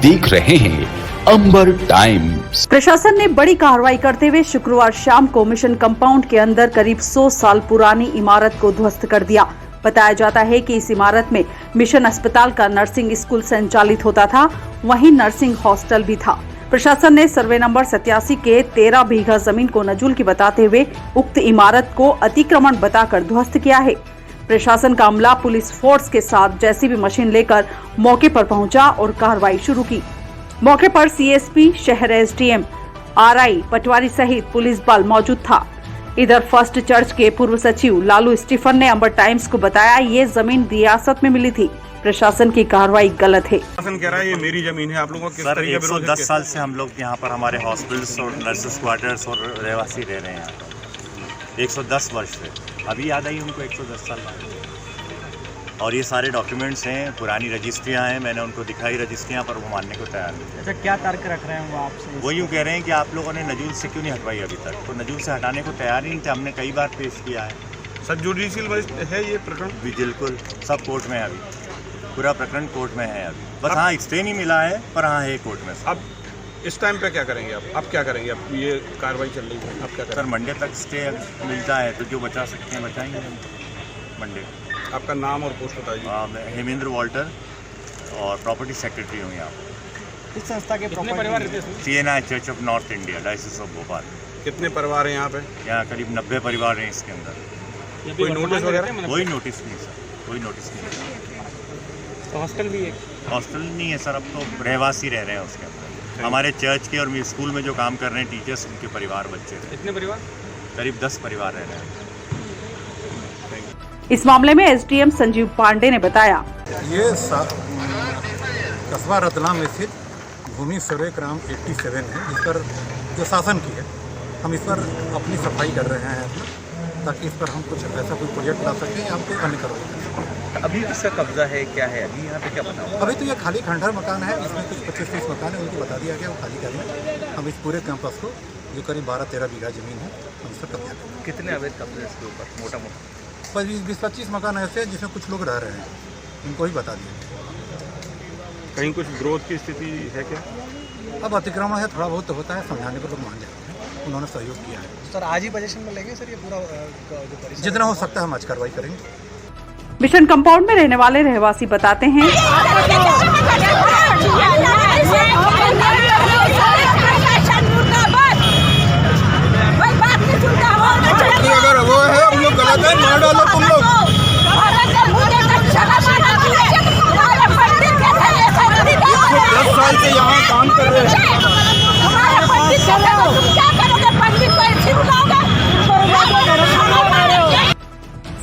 देख रहे हैं अंबर टाइम्स। प्रशासन ने बड़ी कार्रवाई करते हुए शुक्रवार शाम को मिशन कंपाउंड के अंदर करीब 100 साल पुरानी इमारत को ध्वस्त कर दिया। बताया जाता है कि इस इमारत में मिशन अस्पताल का नर्सिंग स्कूल संचालित होता था, वहीं नर्सिंग हॉस्टल भी था। प्रशासन ने सर्वे नंबर 87 के 13 बीघा जमीन को नजूल बताते हुए उक्त इमारत को अतिक्रमण बताकर ध्वस्त किया है। प्रशासन का अमला पुलिस फोर्स के साथ जेसीबी मशीन लेकर मौके पर पहुंचा और कार्रवाई शुरू की। मौके पर सीएसपी, शहर एसडीएम, आरआई पटवारी सहित पुलिस बल मौजूद था। इधर फर्स्ट चर्च के पूर्व सचिव लालू स्टीफन ने अंबर टाइम्स को बताया, ये जमीन रियासत में मिली थी, प्रशासन की कार्रवाई गलत है। प्रशासन कह रहा है ये मेरी जमीन है, आप लोगों को किस सर तरीके से 110 साल से हम लोग यहाँ पर हमारे हॉस्पिटल्स और नर्सेस क्वार्टर्स और रहवासी रह रहे हैं यहाँ पर 110 वर्ष से। अभी याद आई उनको 110 साल बाद। और ये सारे डॉक्यूमेंट्स हैं, पुरानी रजिस्ट्रियाँ हैं, मैंने उनको दिखाई रजिस्ट्रियाँ, पर वो मानने को तैयार नहीं। अच्छा, क्या तर्क रख रहे हैं वो आपसे? वो यूँ कह रहे हैं कि आप लोगों ने नजूल से क्यों नहीं हटवाई अभी तक, तो नजूल से हटाने को तैयार ही नहीं थे। हमने कई बार पेश किया है। सर जुडिशियल है ये प्रकरण? बिल्कुल, सब कोर्ट में है अभी, पूरा प्रकरण कोर्ट में है अभी। बस हाँ, स्टे नहीं मिला है, पर हाँ है कोर्ट में। अब इस टाइम पे क्या करेंगे आप? अब क्या करेंगे? अब ये कार्रवाई चल रही है, अब क्या सर करेंगे? मंडे तक स्टे मिलता है तो जो बचा सकते हैं बचाएंगे हम मंडे। आपका नाम और पोस्ट बताइए। मैं हेमेंद्र वॉल्टर और प्रॉपर्टी सेक्रेटरी हूँ यहाँ। इस संस्था के परिवार CNI church of north India, diocese of Bhopal. कितने परिवार हैं यहाँ पे? यहाँ करीब 90 परिवार हैं इसके अंदर। कोई नोटिस वगैरह? कोई नोटिस नहीं सर, कोई नोटिस नहीं। हॉस्टल भी है? हॉस्टल नहीं है सर, अब तो रहवासी रह रहे हैं उसके अंदर। हमारे चर्च के और स्कूल में जो काम कर रहे हैं टीचर्स, उनके परिवार बच्चे हैं। कितने परिवार? करीब 10 परिवार रह रहे हैं। इस मामले में एसडीएम संजीव पांडे ने बताया, ये कस्बा रतलाम स्थित भूमि सर्वे क्रम 87 है, जिस पर जो शासन की है। हम इस पर अपनी सफाई कर रहे हैं ताकि इस पर हम कुछ ऐसा कोई प्रोजेक्ट ला सकें या हम कोई अन्य करो। अभी इसका कब्जा है, क्या है अभी यहाँ पे, क्या बताओ? अभी तो ये खाली खंडहर मकान है, इसमें कुछ 25-30 मकान है, उनको बता दिया गया वो खाली करें। हम इस पूरे कैंपस को, जो करीब 12-13 बीघा जमीन है, हम इस पर कब्जा करें। कितने अवैध कब्जे इसके ऊपर मोटा मोटा? 20-25 मकान ऐसे हैं जिसमें कुछ लोग रह रहे हैं, उनको ही बता दिया। कहीं कुछ विरोध की स्थिति है क्या? अब अतिक्रमण है, थोड़ा बहुत तो होता है, समझाने पर लोग मान जाते हैं, उन्होंने सहयोग किया है। सर आज ही पोजीशन में लेंगे सर ये पूरा जो जितना हो सकता है हम आज कार्रवाई करेंगे। मिशन कंपाउंड में रहने वाले रहवासी बताते हैं, अगर वो है हम लोग गलत है, मार डालो तुम लोग। 10 साल से यहाँ काम कर रहे हैं।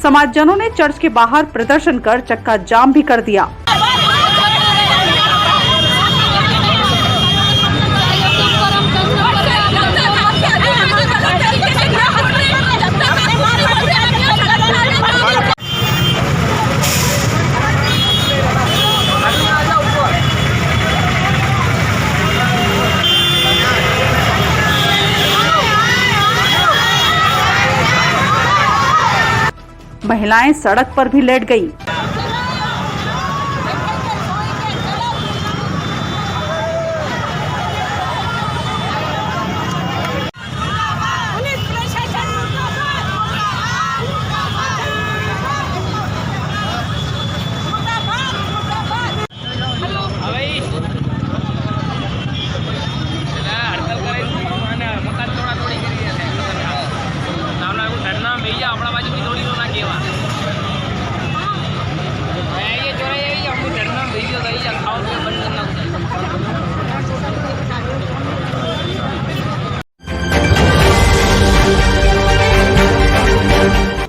समाजजनों ने चर्च के बाहर प्रदर्शन कर चक्का जाम भी कर दिया। महिलाएं सड़क पर भी लेट गईं।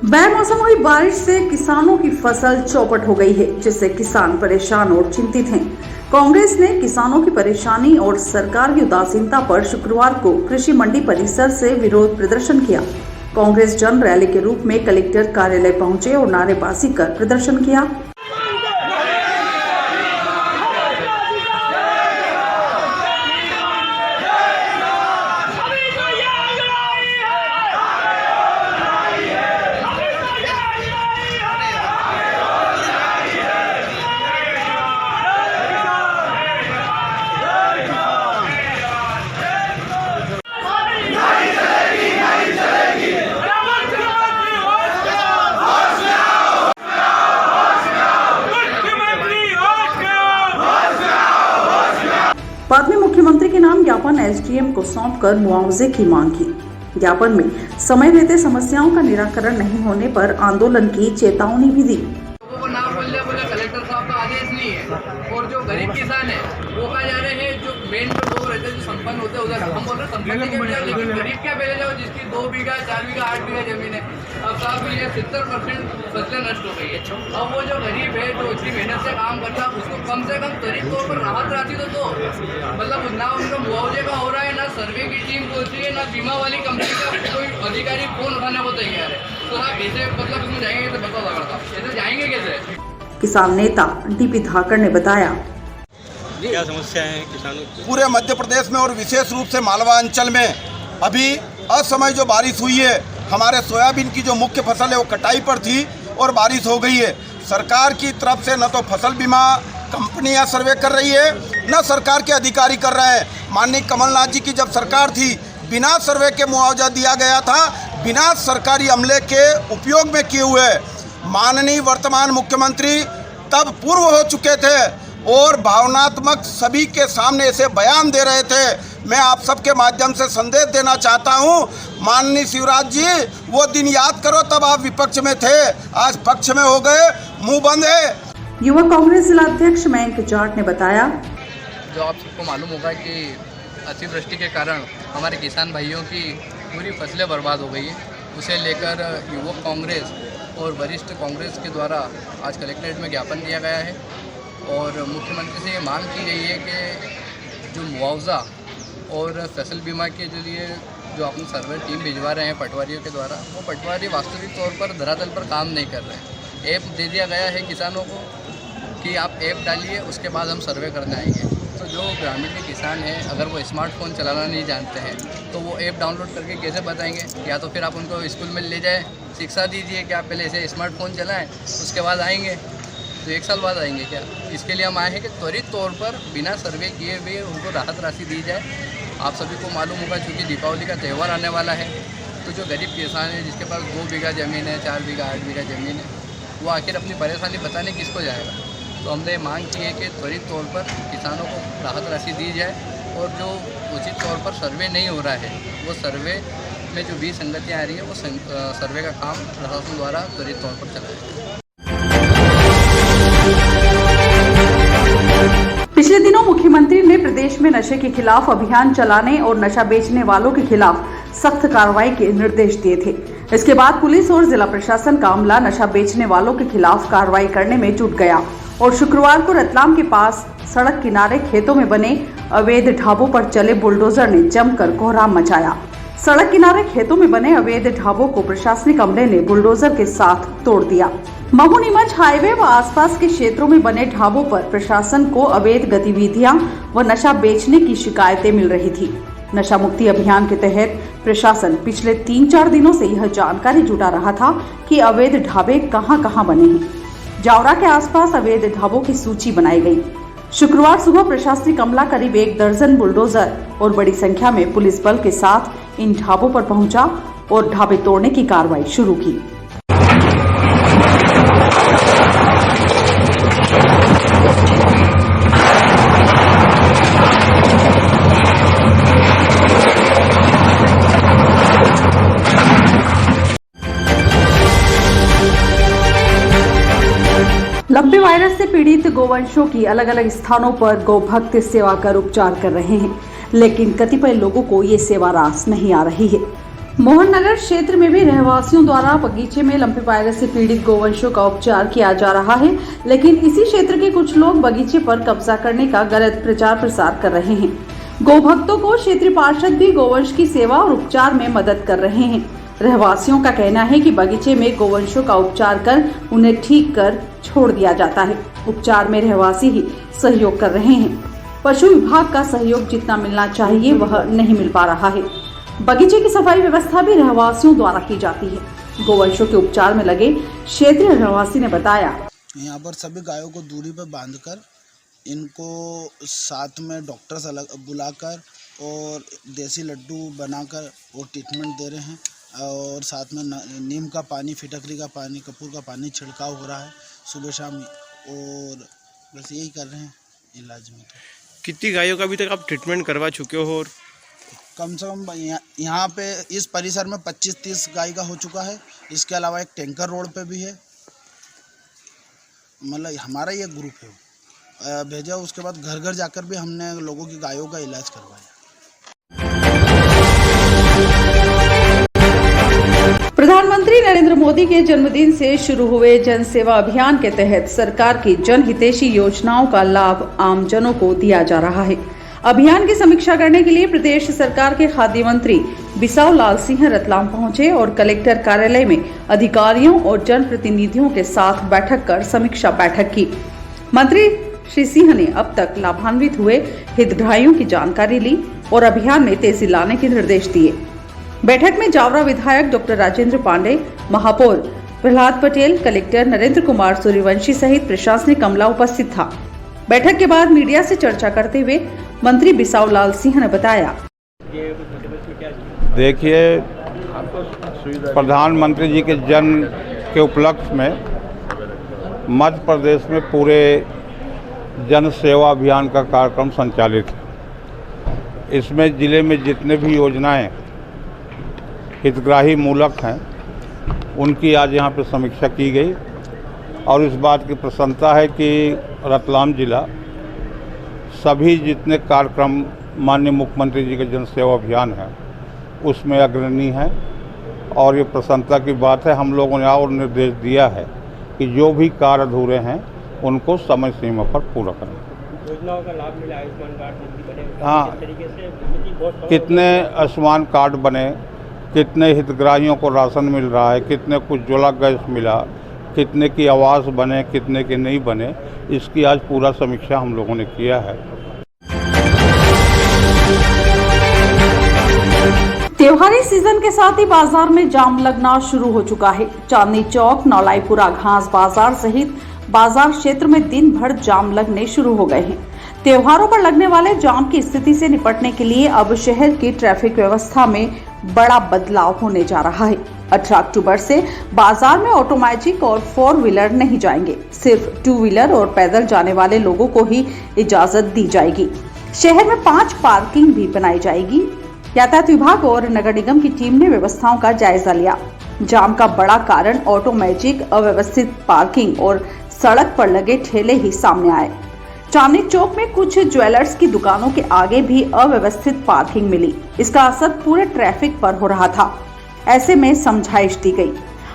बेमौसम हुई बारिश से किसानों की फसल चौपट हो गई है, जिससे किसान परेशान और चिंतित हैं। कांग्रेस ने किसानों की परेशानी और सरकार की उदासीनता पर शुक्रवार को कृषि मंडी परिसर से विरोध प्रदर्शन किया। कांग्रेस जन रैली के रूप में कलेक्टर कार्यालय पहुंचे और नारेबाजी कर प्रदर्शन किया। एसडीएम को सौंपकर मुआवजे की मांग की। ज्ञापन में समय रहते समस्याओं का निराकरण नहीं होने पर आंदोलन की चेतावनी भी दी। लोगों को ना बोले कलेक्टर साहब का आदेश नहीं है, और जो गरीब किसान है वो कहा जा रहे हैं, जो मेन जो लोग रहते हैं, जो संपन्न होते हैं उधर हम बोल रहे हैं संपत्ति के बजाय, लेकिन गरीब क्या पहले जाओ जिसकी 2 बीघा 4 बीघा 8 बीघा जमीन है, अब साहब ये 70% फसलें नष्ट हो गई है। अब वो जो गरीब है जो इतनी मेहनत से काम करता है उसको कम से कम त्वरित तौर पर राहत राशि तो दो, मतलब ना उनको मुआवजे का हो रहा है, ना सर्वे की टीम पहुंची है, ना बीमा वाली कंपनी का कोई अधिकारी फोन उठाने को तैयार है। तो आप कैसे मतलब इसमें जाएंगे तो बताओ लगता ऐसे जाएंगे कैसे? किसान नेता डीपी धाकड़ ने बताया, क्या समस्या है किसानों की? पूरे मध्य प्रदेश में और विशेष रूप से मालवा अंचल में अभी असमय जो बारिश हुई है, हमारे सोयाबीन की जो मुख्य फसल है वो कटाई पर थी और बारिश हो गई है। सरकार की तरफ से न तो फसल बीमा कंपनियां सर्वे कर रही है, न सरकार के अधिकारी कर रहे हैं। माननीय कमलनाथ जी की जब सरकार थी, बिना सर्वे के मुआवजा दिया गया था, बिना सरकारी अमले के उपयोग में किए हुए। माननीय वर्तमान मुख्यमंत्री तब पूर्व हो चुके थे और भावनात्मक सभी के सामने ऐसे बयान दे रहे थे। मैं आप सबके माध्यम से संदेश देना चाहता हूं, माननीय शिवराज जी, वो दिन याद करो तब आप विपक्ष में थे, आज पक्ष में हो गए, मुंह बंद है। युवा कांग्रेस जिला अध्यक्ष मयंक जाट ने बताया, जो आप सबको मालूम होगा कि अतिवृष्टि के कारण हमारे किसान भाइयों की पूरी फसलें बर्बाद हो गई है। उसे लेकर युवा कांग्रेस और वरिष्ठ कांग्रेस के द्वारा आज कलेक्ट्रेट में ज्ञापन दिया गया है और मुख्यमंत्री से ये मांग की गई है कि जो मुआवजा और फसल बीमा के लिए जो अपनी सर्वे टीम भिजवा रहे हैं पटवारियों के द्वारा, वो पटवारी वास्तविक तौर पर धरातल पर काम नहीं कर रहे हैं। ऐप दे दिया गया है किसानों को कि आप ऐप डालिए, उसके बाद हम सर्वे करने आएंगे। तो जो ग्रामीण के किसान हैं, अगर वो स्मार्टफोन चलाना नहीं जानते हैं तो वो ऐप डाउनलोड करके कैसे बताएंगे? या तो फिर आप उनको स्कूल में ले जाएं, शिक्षा दीजिए कि आप पहले ऐसे स्मार्टफोन चलाएं, उसके बाद आएंगे। तो 1 साल बाद आएंगे क्या? इसके लिए हम आए हैं कि त्वरित तौर पर बिना सर्वे किए हुए उनको राहत राशि दी जाए। आप सभी को मालूम होगा चूँकि दीपावली का त्यौहार आने वाला है, तो जो गरीब किसान है जिसके पास 2 बीघा ज़मीन है, 4 बीघा 8 बीघा ज़मीन है, वो आखिर अपनी परेशानी बताने किसको जाएगा? तो हमने मांग की है कि त्वरित तौर पर किसानों को राहत राशि दी जाए और जो उचित तौर पर सर्वे नहीं हो रहा है, वो सर्वे में जो भी संगतियाँ आ रही है, वो सर्वे का काम प्रशासन द्वारा त्वरित तौर पर चलाया जाए। पिछले दिनों मुख्यमंत्री ने प्रदेश में नशे के खिलाफ अभियान चलाने और नशा बेचने वालों के खिलाफ सख्त कार्रवाई के निर्देश दिए थे। इसके बाद पुलिस और जिला प्रशासन का अमला नशा बेचने वालों के खिलाफ कार्रवाई करने में जुट गया और शुक्रवार को रतलाम के पास सड़क किनारे खेतों में बने अवैध ढाबों पर चले बुलडोजर ने जमकर कोहराम मचाया। सड़क किनारे खेतों में बने अवैध ढाबों को प्रशासनिक अमले ने बुलडोजर के साथ तोड़ दिया। महू नीमच हाईवे व आसपास के क्षेत्रों में बने ढाबों पर प्रशासन को अवैध गतिविधियां व नशा बेचने की शिकायतें मिल रही थी। नशा मुक्ति अभियान के तहत प्रशासन पिछले 3-4 दिनों से यह जानकारी जुटा रहा था कि अवैध ढाबे कहां-कहां बने हैं। जावरा के आसपास अवैध ढाबों की सूची बनाई गई। शुक्रवार सुबह प्रशासनिक अमला करीब 1 दर्जन बुलडोजर और बड़ी संख्या में पुलिस बल के साथ इन ढाबों पर पहुंचा और ढाबे तोड़ने की कार्रवाई शुरू की। लंपी वायरस से पीड़ित गोवंशों की अलग अलग स्थानों पर गौभक्त सेवा कर उपचार कर रहे हैं, लेकिन कतिपय लोगों को ये सेवा रास नहीं आ रही है। मोहन नगर क्षेत्र में भी रहवासियों द्वारा बगीचे में लंपी वायरस से पीड़ित गोवंशों का उपचार किया जा रहा है, लेकिन इसी क्षेत्र के कुछ लोग बगीचे पर कब्जा करने का गलत प्रचार प्रसार कर रहे हैं। गौभक्तों को क्षेत्रीय पार्षद भी गोवंश की सेवा और उपचार में मदद कर रहे हैं। रहवासियों का कहना है कि बगीचे में गोवंशों का उपचार कर उन्हें ठीक कर छोड़ दिया जाता है। उपचार में रहवासी ही सहयोग कर रहे हैं। पशु विभाग का सहयोग जितना मिलना चाहिए वह नहीं मिल पा रहा है। बगीचे की सफाई व्यवस्था भी रहवासियों द्वारा की जाती है। गोवंशों के उपचार में लगे क्षेत्रीय रहवासी ने बताया, यहाँ पर सभी गायों को दूरी पर बांधकर इनको साथ में डॉक्टर्स अलग बुलाकर और देसी लड्डू बनाकर वो ट्रीटमेंट दे रहे हैं और साथ में नीम का पानी, फिटकरी का पानी, कपूर का पानी छिड़काव हो रहा है सुबह शाम और बस यही कर रहे हैं इलाज में। कितनी गायों का अभी तक आप ट्रीटमेंट करवा चुके हो कम से कम यहाँ पे इस परिसर में 25-30 गाय का हो चुका है। इसके अलावा एक टैंकर रोड पे भी है। मतलब हमारा ये ग्रुप है भेजा। उसके बाद घर घर जाकर भी हमने लोगों की गायों का इलाज करवाया। प्रधानमंत्री नरेंद्र मोदी के जन्मदिन से शुरू हुए जन सेवा अभियान के तहत सरकार की जनहितैषी योजनाओं का लाभ आमजनों को दिया जा रहा है। अभियान की समीक्षा करने के लिए प्रदेश सरकार के खाद्य मंत्री बिसाऊ लाल सिंह रतलाम पहुंचे और कलेक्टर कार्यालय में अधिकारियों और जनप्रतिनिधियों के साथ बैठक कर समीक्षा बैठक की। मंत्री श्री सिंह ने अब तक लाभान्वित हुए हितग्राहियों की जानकारी ली और अभियान में तेजी लाने के निर्देश दिए। बैठक में जावरा विधायक डॉक्टर राजेंद्र पांडे, महापौर प्रहलाद पटेल, कलेक्टर नरेंद्र कुमार सूर्यवंशी सहित प्रशासनिक अमला उपस्थित था। बैठक के बाद मीडिया से चर्चा करते हुए मंत्री बिसाऊ लाल सिंह ने बताया, देखिए, प्रधानमंत्री जी के जन्म के उपलक्ष्य में मध्य प्रदेश में पूरे जन सेवा अभियान का कार्यक्रम संचालित है। इसमें जिले में जितने भी योजनाएं हितग्राही मूलक हैं उनकी आज यहाँ पे समीक्षा की गई और इस बात की प्रसन्नता है कि रतलाम जिला सभी जितने कार्यक्रम माननीय मुख्यमंत्री जी के जन सेवा अभियान है उसमें अग्रणी है और ये प्रसन्नता की बात है। हम लोगों ने और निर्देश दिया है कि जो भी कार्य अधूरे हैं उनको समय सीमा पर पूरा करें। योजनाओं का लाभ मिला, आयुष्मान कार्ड बने, हाँ, तरीके से कितने आयुष्मान कार्ड बने, कितने हितग्राहियों को राशन मिल रहा है, कितने को उज्ज्वला गैस मिला, कितने की आवास बने, कितने के नहीं बने, इसकी आज पूरा समीक्षा हम लोगों ने किया है। त्योहारी सीजन के साथ ही बाजार में जाम लगना शुरू हो चुका है। चांदनी चौक, नौलाईपुरा घास बाजार सहित बाजार क्षेत्र में दिन भर जाम लगने शुरू हो गए हैं। त्योहारों पर लगने वाले जाम की स्थिति से निपटने के लिए अब शहर की ट्रैफिक व्यवस्था में बड़ा बदलाव होने जा रहा है। 18 अक्टूबर से बाजार में ऑटोमेटिक और 4 व्हीलर नहीं जाएंगे, सिर्फ 2 व्हीलर और पैदल जाने वाले लोगों को ही इजाजत दी जाएगी। शहर में 5 पार्किंग भी बनाई जाएगी। यातायात विभाग और नगर निगम की टीम ने व्यवस्थाओं का जायजा लिया। जाम का बड़ा कारण ऑटोमेटिक, अव्यवस्थित पार्किंग और सड़क पर लगे ठेले ही सामने आए। चांदनी चौक में कुछ ज्वेलर्स की दुकानों के आगे भी अव्यवस्थित पार्किंग मिली। इसका असर पूरे ट्रैफिक पर हो रहा था। ऐसे में समझाइश दी गई।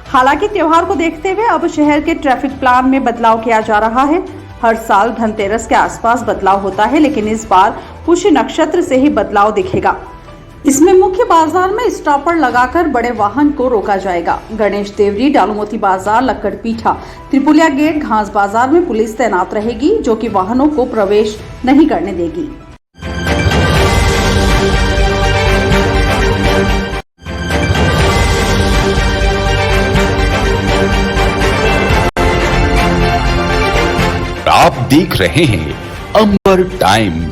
हालांकि त्योहार को देखते हुए अब शहर के ट्रैफिक प्लान में बदलाव किया जा रहा है। हर साल धनतेरस के आसपास बदलाव होता है, लेकिन इस बार पुष्य नक्षत्र से ही बदलाव दिखेगा। इसमें मुख्य बाजार में स्टॉपर लगाकर बड़े वाहन को रोका जाएगा। गणेश देवरी, डालूमोती बाजार, लक्कड़पीठा, त्रिपुलिया गेट, घास बाजार में पुलिस तैनात रहेगी, जो कि वाहनों को प्रवेश नहीं करने देगी। आप देख रहे हैं अंबर टाइम।